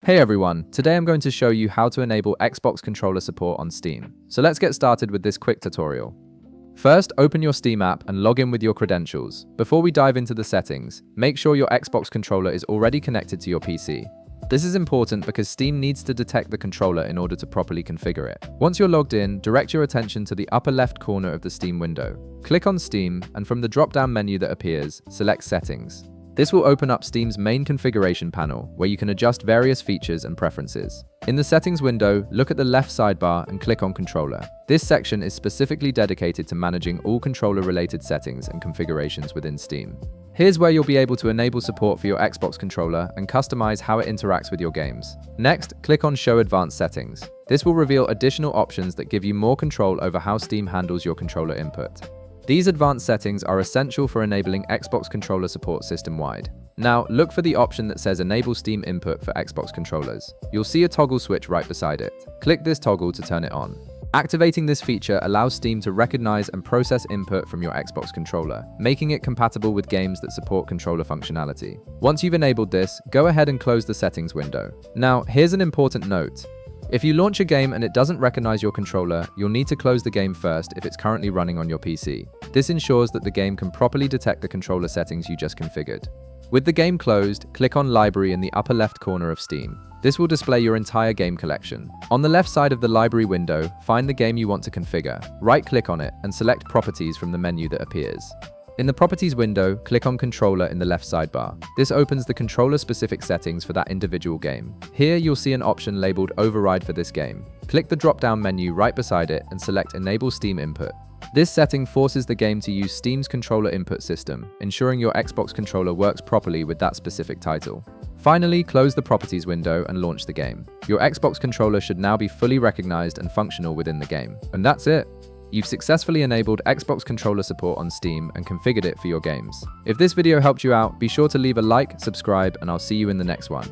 Hey everyone, today I'm going to show you how to enable Xbox controller support on Steam. So let's get started with this quick tutorial. First, open your Steam app and log in with your credentials. Before we dive into the settings, make sure your Xbox controller is already connected to your PC. This is important because Steam needs to detect the controller in order to properly configure it. Once you're logged in, direct your attention to the upper left corner of the Steam window. Click on Steam, and from the drop-down menu that appears, select Settings. This will open up Steam's main configuration panel, where you can adjust various features and preferences. In the Settings window, look at the left sidebar and click on Controller. This section is specifically dedicated to managing all controller-related settings and configurations within Steam. Here's where you'll be able to enable support for your Xbox controller and customize how it interacts with your games. Next, click on Show Advanced Settings. This will reveal additional options that give you more control over how Steam handles your controller input. These advanced settings are essential for enabling Xbox controller support system-wide. Now, look for the option that says Enable Steam Input for Xbox controllers. You'll see a toggle switch right beside it. Click this toggle to turn it on. Activating this feature allows Steam to recognize and process input from your Xbox controller, making it compatible with games that support controller functionality. Once you've enabled this, go ahead and close the settings window. Now, here's an important note. If you launch a game and it doesn't recognize your controller, you'll need to close the game first if it's currently running on your PC. This ensures that the game can properly detect the controller settings you just configured. With the game closed, click on Library in the upper left corner of Steam. This will display your entire game collection. On the left side of the library window, find the game you want to configure. Right-click on it and select Properties from the menu that appears. In the Properties window, click on Controller in the left sidebar. This opens the controller-specific settings for that individual game. Here, you'll see an option labeled Override for this game. Click the drop-down menu right beside it and select Enable Steam Input. This setting forces the game to use Steam's controller input system, ensuring your Xbox controller works properly with that specific title. Finally, close the Properties window and launch the game. Your Xbox controller should now be fully recognized and functional within the game. And that's it! You've successfully enabled Xbox controller support on Steam and configured it for your games. If this video helped you out, be sure to leave a like, subscribe, and I'll see you in the next one.